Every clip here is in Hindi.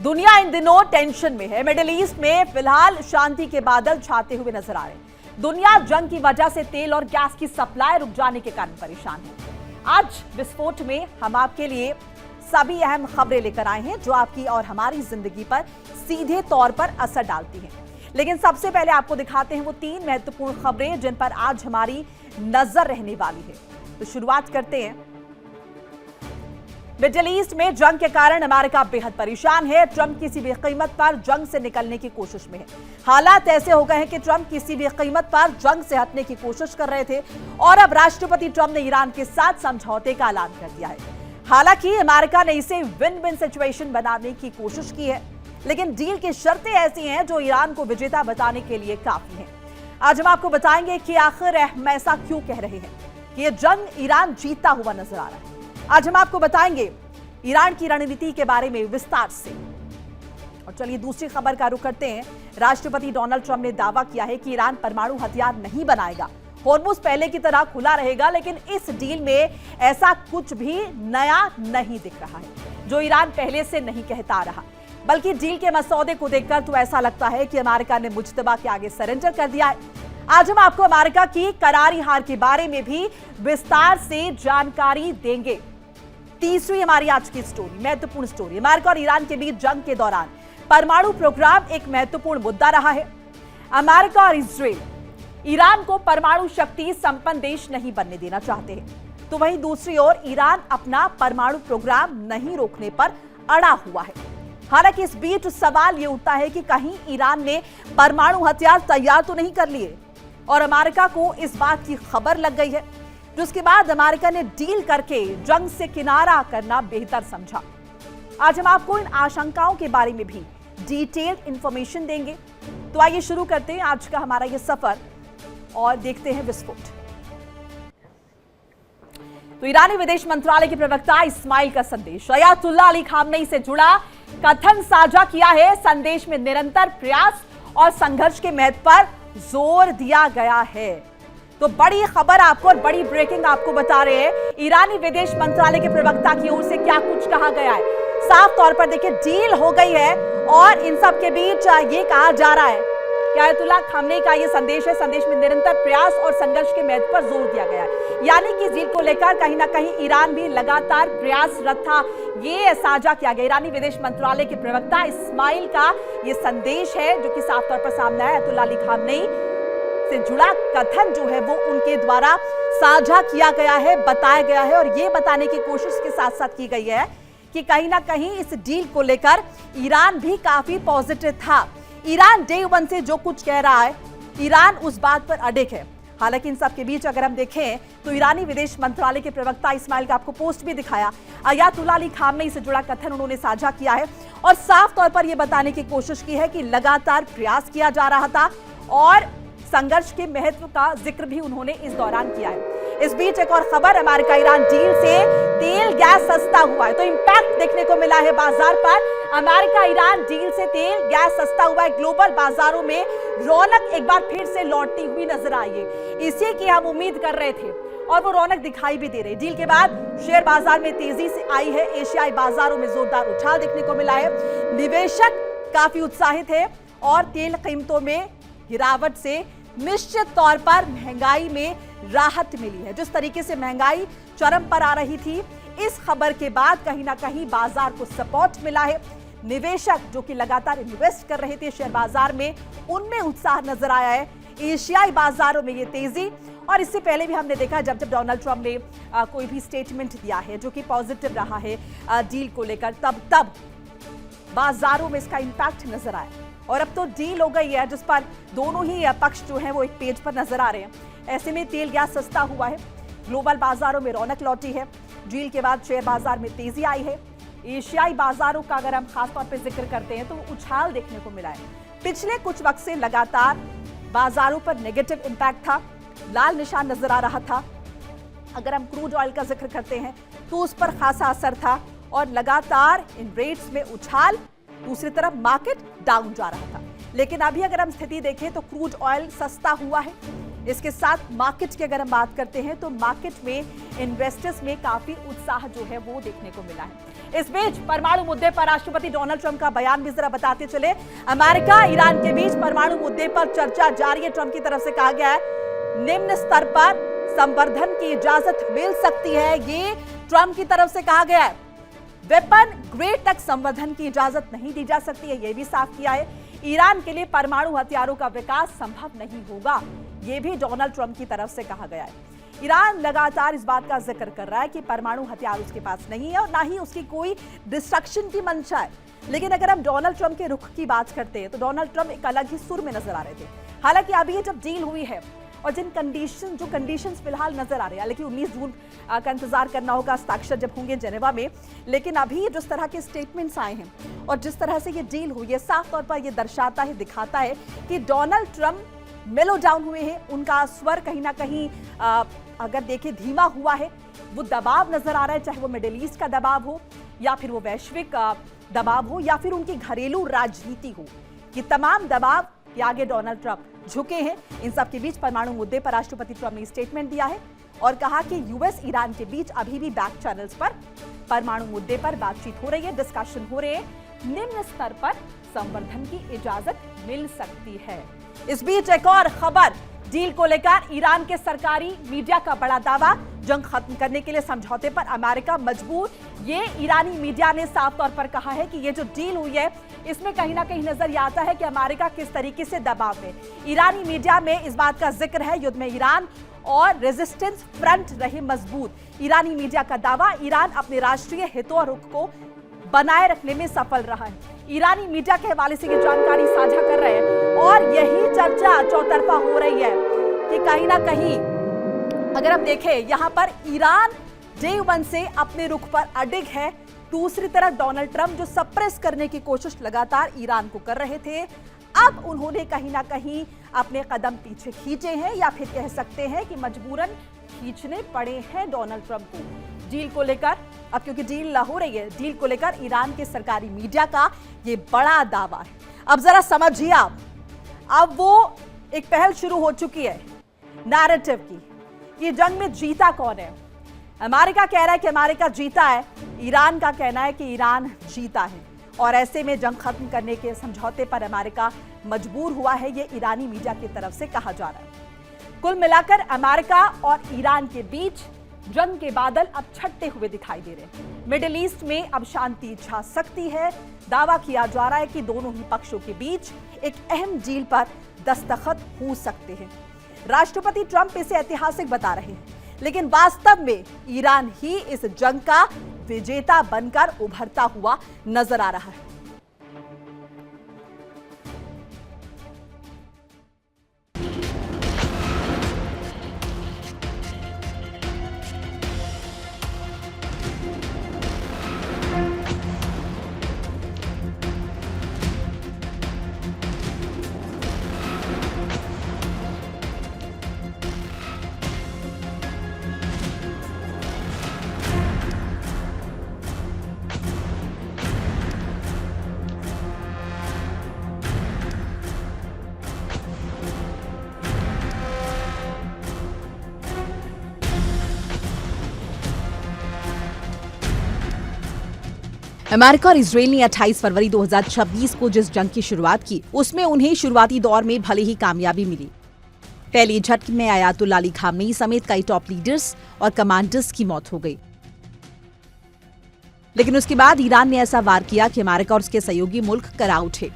दुनिया इन दिनों टेंशन में है। मिडिल ईस्ट में फिलहाल शांति के बादल छाते हुए नजर आ रहे हैं। दुनिया जंग की वजह से तेल और गैस की सप्लाई रुक जाने के कारण परेशान है। आज विस्फोट में हम आपके लिए सभी अहम खबरें लेकर आए हैं जो आपकी और हमारी जिंदगी पर सीधे तौर पर असर डालती हैं। लेकिन सबसे पहले आपको दिखाते हैं वो 3 महत्वपूर्ण खबरें जिन पर आज हमारी नजर रहने वाली है। तो शुरुआत करते हैं। मिडिल ईस्ट में जंग के कारण अमेरिका बेहद परेशान है। ट्रंप किसी भी कीमत पर जंग से निकलने की कोशिश में है। हालात ऐसे हो गए हैं कि ट्रंप किसी भी कीमत पर जंग से हटने की कोशिश कर रहे थे और अब राष्ट्रपति ट्रंप ने ईरान के साथ समझौते का ऐलान कर दिया है। हालांकि अमेरिका ने इसे विन विन सिचुएशन बनाने की कोशिश की है, लेकिन डील की शर्तें ऐसी हैं जो ईरान को विजेता बताने के लिए काफी हैं। आज हम आपको बताएंगे कि आखिर हम ऐसा क्यों कह रहे हैं कि यह जंग ईरान जीतता हुआ नजर आ रहा है। आज हम आपको बताएंगे ईरान की रणनीति के बारे में विस्तार से। और चलिए दूसरी खबर का रुख करते हैं। राष्ट्रपति डोनाल्ड ट्रंप ने दावा किया है कि ईरान परमाणु हथियार नहीं बनाएगा। हॉर्मुज़ पहले की तरह खुला रहेगा, लेकिन इस डील में ऐसा कुछ भी नया नहीं दिख रहा है जो ईरान पहले से नहीं कहता रहा। बल्कि डील के मसौदे को देखकर तो ऐसा लगता है कि अमेरिका ने मुज्तबा के आगे सरेंडर कर दिया है। आज हम आपको अमेरिका की करारी हार के बारे में भी विस्तार से जानकारी देंगे। तीसरी हमारी आज की स्टोरी, महत्वपूर्ण स्टोरी। अमेरिका और ईरान के बीच जंग के दौरान परमाणु प्रोग्राम एक महत्वपूर्ण मुद्दा रहा है। अमेरिका और इजराइल ईरान को परमाणु शक्ति संपन्न देश नहीं बनने देना चाहते हैं, तो वहीं दूसरी ओर ईरान अपना परमाणु प्रोग्राम नहीं रोकने पर अड़ा हुआ है। हालांकि इस बीच सवाल यह उठता है कि कहीं ईरान ने परमाणु हथियार तैयार तो नहीं कर लिए और अमेरिका को इस बात की खबर लग गई है, जिसके बाद अमेरिका ने डील करके जंग से किनारा करना बेहतर समझा। आज हम आपको इन आशंकाओं के बारे में भी डिटेल्ड इंफॉर्मेशन देंगे। तो आइए शुरू करते हैं आज का हमारा ये सफर और देखते हैं विस्फोट। तो ईरानी विदेश मंत्रालय के प्रवक्ता इस्माइल का संदेश, अयातुल्लाह अली खामनेई से जुड़ा कथन साझा किया है। संदेश में निरंतर प्रयास और संघर्ष के महत्व पर जोर दिया गया है। तो बड़ी खबर आपको और बड़ी ब्रेकिंग आपको बता रहे हैं। ईरानी विदेश मंत्रालय के प्रवक्ता की ओर से क्या कुछ कहा गया है। साफ तौर पर देखिए, डील हो गई है और इन सब के बीच ये कहा जा रहा है कि अयातुल्लाह खामनेई का ये संदेश है। संदेश में निरंतर प्रयास और संघर्ष के महत्व पर जोर दिया गया है, यानी कि डील को लेकर कहीं ना कहीं ईरान भी लगातार प्रयासरत था। ये साझा किया गया। ईरानी विदेश मंत्रालय के प्रवक्ता इस्माइल का ये संदेश है जो कि साफ तौर पर सामने आया। अयातुल्लाह अली खामनेई से जुड़ा कथन जो है वो उनके द्वारा साझा किया गया है, बताया गया है और ये बताने की कोशिश के साथ साथ की गई है कि कहीं ना कहीं इस डील को लेकर ईरान भी काफी पॉजिटिव था। ईरान डे 1 से जो कुछ कह रहा है, ईरान उस बात पर अडिग है। हालांकि इन सब के बीच अगर हम देखें तो ईरानी विदेश मंत्रालय के प्रवक्ता इस्माइल का आपको पोस्ट भी दिखाया। अयातुल्लाह अली खामनेई से जुड़ा कथन उन्होंने साझा किया है और साफ तौर पर यह बताने की कोशिश की है कि लगातार प्रयास किया जा रहा था और संघर्ष के महत्व का जिक्र भी उन्होंने इस दौरान किया है। इस बीच एक और खबर, अमेरिका ईरान डील से तेल गैस सस्ता हुआ है। तो इंपैक्ट देखने को मिला है बाजार पर। अमेरिका ईरान डील से तेल गैस सस्ता हुआ है। ग्लोबल बाजारों में रौनक एक बार फिर से लौटती हुई नजर आई है। इसी की हम उम्मीद कर रहे थे और वो रौनक दिखाई भी दे रही। डील के बाद शेयर बाजार में तेजी से आई है। एशियाई बाजारों में जोरदार उछाल देखने को मिला है। निवेशक काफी उत्साहित है और तेल कीमतों में गिरावट से निश्चित तौर पर महंगाई में राहत मिली है। जिस तरीके से महंगाई चरम पर आ रही थी, इस खबर के बाद कहीं ना कहीं बाजार को सपोर्ट मिला है। निवेशक जो कि लगातार इन्वेस्ट कर रहे थे शेयर बाजार में, उनमें उत्साह नजर आया है। एशियाई बाजारों में ये तेजी, और इससे पहले भी हमने देखा जब जब डोनाल्ड ट्रंप ने कोई भी स्टेटमेंट दिया है जो कि पॉजिटिव रहा है डील को लेकर, तब बाजारों में इसका इंपैक्ट नजर आया। और अब तो डील हो गई है जिस पर दोनों ही पक्ष जो हैं वो एक पेज पर नजर आ रहे हैं। ऐसे में तेल गैस सस्ता हुआ है। ग्लोबल बाजारों में रौनक लौटी है। डील के बाद शेयर बाजार में तेजी आई है। एशियाई बाजारों का अगर हम खासतौर पर जिक्र करते हैं तो उछाल देखने को मिला है। पिछले कुछ वक्त से लगातार बाजारों पर नेगेटिव इंपैक्ट था, लाल निशान नजर आ रहा था। अगर हम क्रूड ऑयल का जिक्र करते हैं तो उस पर खासा असर था और लगातार इन रेट्स में उछाल, दूसरी तरफ मार्केट डाउन जा रहा था। लेकिन अभी अगर हम स्थिति देखें तो क्रूड ऑयल सस्ता हुआ है। इसके साथ मार्केट की अगर हम बात करते हैं तो मार्केट में इन्वेस्टर्स में काफी उत्साह जो है वो देखने को मिला है। इस बीच परमाणु मुद्दे पर राष्ट्रपति डोनाल्ड ट्रंप का बयान भी जरा बताते चले। अमेरिका ईरान के बीच परमाणु मुद्दे पर चर्चा जारी है। ट्रंप की तरफ से कहा गया है निम्न स्तर पर संवर्धन की इजाजत मिल सकती है। ये ट्रंप की तरफ से कहा गया है। वेपन ग्रेड तक संवर्धन की इजाजत नहीं दी जा सकती है, यह भी साफ किया है। ईरान के लिए परमाणु हथियारों का विकास संभव नहीं होगा, यह भी डोनाल्ड ट्रंप की तरफ से कहा गया है। ईरान लगातार इस बात का जिक्र कर रहा है कि परमाणु हथियार उसके पास नहीं है और ना ही उसकी कोई डिस्ट्रक्शन की मंशा है। लेकिन अगर हम डोनाल्ड ट्रंप के रुख की बात करते हैं तो डोनाल्ड ट्रंप एक अलग ही सुर में नजर आ रहे थे। हालांकि अभी जब डील हुई है और जो कंडीशंस फिलहाल नजर आ रहे हैं, हालांकि 19 जून का इंतजार करना होगा, हस्ताक्षर जब होंगे जिनेवा में। लेकिन अभी जिस तरह के स्टेटमेंट्स आए हैं और जिस तरह से ये डील हुई है, साफ तौर पर ये दर्शाता है, दिखाता है कि डोनाल्ड ट्रंप मेलो डाउन हुए हैं। उनका स्वर कहीं ना कहीं अगर देखें धीमा हुआ है। वो दबाव नजर आ रहा है, चाहे वो मिडिल ईस्ट का दबाव हो या फिर वो वैश्विक दबाव हो या फिर उनकी घरेलू राजनीति हो। ये तमाम दबाव के आगे डोनाल्ड ट्रंप झुके हैं। इन सब के बीच परमाणु मुद्दे पर राष्ट्रपति ट्रंप ने स्टेटमेंट दिया है और कहा कि यूएस ईरान के बीच अभी भी बैक चैनल्स पर परमाणु मुद्दे पर बातचीत हो रही है, डिस्कशन हो रहे हैं। निम्न स्तर पर संवर्धन की इजाजत मिल सकती है। इस बीच एक और खबर, डील को लेकर ईरान के सरकारी मीडिया का बड़ा दावा, जंग खत्म करने के लिए समझौते पर अमेरिका मजबूर। ये ईरानी मीडिया ने साफ तौर पर कहा है कि ये जो डील हुई है इसमें कहीं ना कहीं नजर ये आता है कि अमेरिका किस तरीके से दबाव में। ईरानी मीडिया में इस बात का जिक्र है युद्ध में ईरान और रेजिस्टेंस फ्रंट रहे मजबूत। ईरानी मीडिया का दावा, ईरान अपने राष्ट्रीय हितों और रुख को बनाए रखने में सफल रहा है। ईरानी मीडिया के हवाले से ये जानकारी साझा कर रहे हैं और यही चर्चा चौतरफा हो रही है कि कहीं ना कहीं अगर हम देखें यहां पर ईरान डे वन से अपने रुख पर अडिग है। दूसरी तरफ डोनाल्ड ट्रंप जो सप्रेस करने की कोशिश लगातार ईरान को कर रहे थे, अब उन्होंने कहीं ना कहीं अपने कदम पीछे खींचे हैं या फिर कह सकते हैं कि मजबूरन खींचने पड़े हैं डोनाल्ड ट्रंप को। डील को लेकर अब क्योंकि डील हो रही है, डील को लेकर ईरान के सरकारी मीडिया का ये बड़ा दावा है। अब जरा समझिए आप, अब वो एक पहल शुरू हो चुकी है नैरेटिव की कि जंग में जीता कौन है। अमेरिका कह रहा है कि अमेरिका जीता है, ईरान का कहना है कि ईरान जीता है और ऐसे में जंग खत्म करने के समझौते पर अमेरिका मजबूर हुआ है, ये ईरानी मीडिया की तरफ से कहा जा रहा है। कुल मिलाकर अमेरिका और ईरान के बीच जंग के बादल अब छटते हुए दिखाई दे रहे हैं। मिडिल ईस्ट में अब शांति छा सकती है। दावा किया जा रहा है कि दोनों ही पक्षों के बीच एक अहम डील पर दस्तखत हो सकते हैं। राष्ट्रपति ट्रंप इसे ऐतिहासिक बता रहे हैं, लेकिन वास्तव में ईरान ही इस जंग का विजेता बनकर उभरता हुआ नजर आ रहा है। अमेरिका और इजरायल ने 28 फरवरी 2026 को जिस जंग की शुरुआत की, उसमें उन्हें शुरुआती दौर में भले ही कामयाबी मिली। पहले झटके में अयातुल्लाह अली खामनेई समेत कई टॉप लीडर्स और कमांडर्स की मौत हो गई। लेकिन उसके बाद ईरान ने ऐसा वार किया कि अमेरिका और उसके सहयोगी मुल्क करा उठे।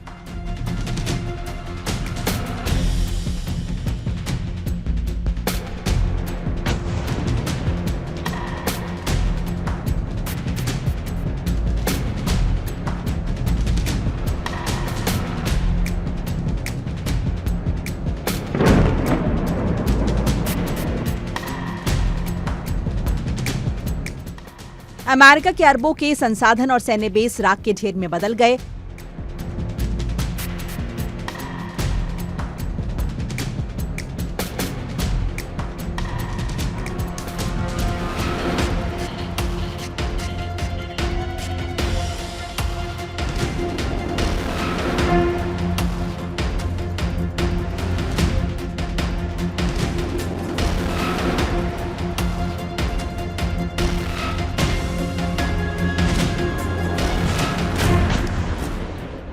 अमेरिका के अरबों के संसाधन और सैन्य बेस राख के ढेर में बदल गए।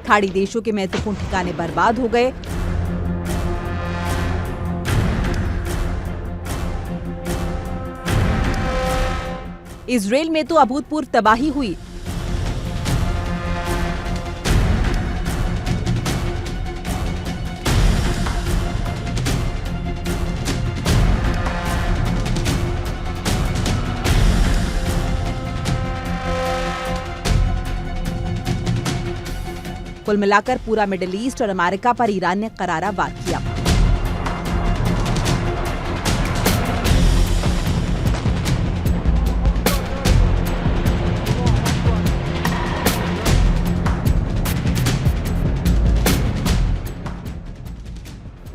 खाड़ी देशों के महत्वपूर्ण ठिकाने बर्बाद हो गए। इजराइल में तो अभूतपूर्व तबाही हुई। कुल मिलाकर पूरा मिडिल ईस्ट और अमेरिका पर ईरान ने करारा वार किया।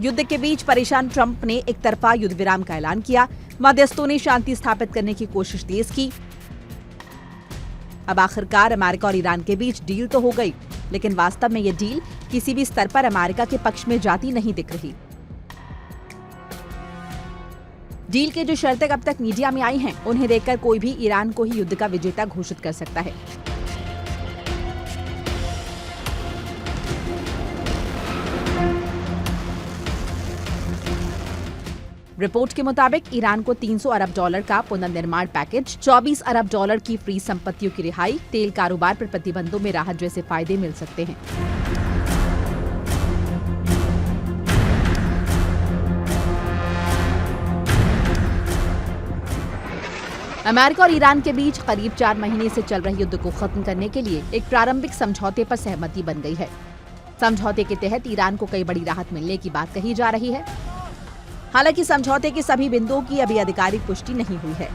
युद्ध के बीच परेशान ट्रंप ने एक तरफा युद्ध विराम का ऐलान किया। मध्यस्थों ने शांति स्थापित करने की कोशिश तेज की। अब आखिरकार अमेरिका और ईरान के बीच डील तो हो गई, लेकिन वास्तव में यह डील किसी भी स्तर पर अमेरिका के पक्ष में जाती नहीं दिख रही। डील के जो शर्तें अब तक मीडिया में आई हैं, उन्हें देखकर कोई भी ईरान को ही युद्ध का विजेता घोषित कर सकता है। रिपोर्ट के मुताबिक ईरान को $300 अरब का पुनर्निर्माण पैकेज, $24 अरब की फ्री संपत्तियों की रिहाई, तेल कारोबार पर प्रतिबंधों में राहत जैसे फायदे मिल सकते हैं। अमेरिका और ईरान के बीच करीब 4 महीने से चल रहे युद्ध को खत्म करने के लिए एक प्रारंभिक समझौते पर सहमति बन गई है। समझौते के तहत ईरान को कई बड़ी राहत मिलने की बात कही जा रही है। हालांकि समझौते के सभी बिंदुओं की अभी आधिकारिक पुष्टि नहीं हुई है।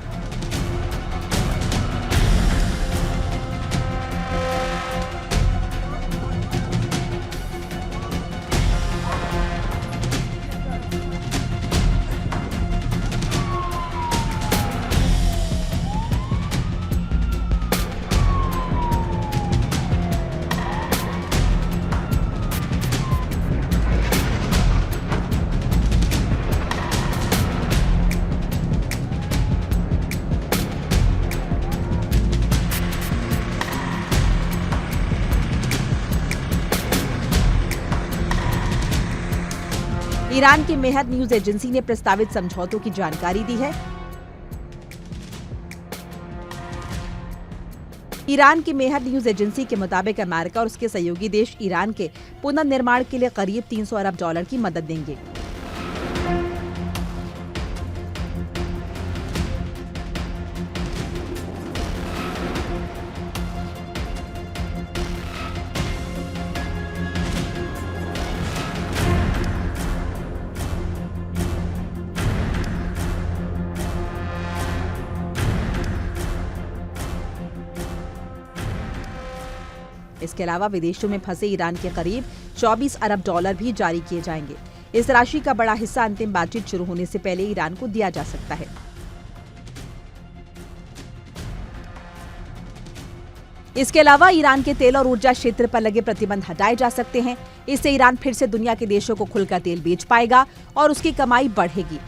ईरान की मेहर न्यूज एजेंसी ने प्रस्तावित समझौतों की जानकारी दी है। ईरान की मेहर न्यूज एजेंसी के मुताबिक अमेरिका और उसके सहयोगी देश ईरान के पुनर्निर्माण के लिए करीब $300 अरब की मदद देंगे। इसके अलावा विदेशों में फंसे ईरान के करीब $24 अरब भी जारी किए जाएंगे। इस राशि का बड़ा हिस्सा अंतिम बातचीत शुरू होने से पहले ईरान को दिया जा सकता है। इसके अलावा ईरान के तेल और ऊर्जा क्षेत्र पर लगे प्रतिबंध हटाए जा सकते हैं। इससे ईरान फिर से दुनिया के देशों को खुलकर तेल बेच पाएगा और उसकी कमाई बढ़ेगी।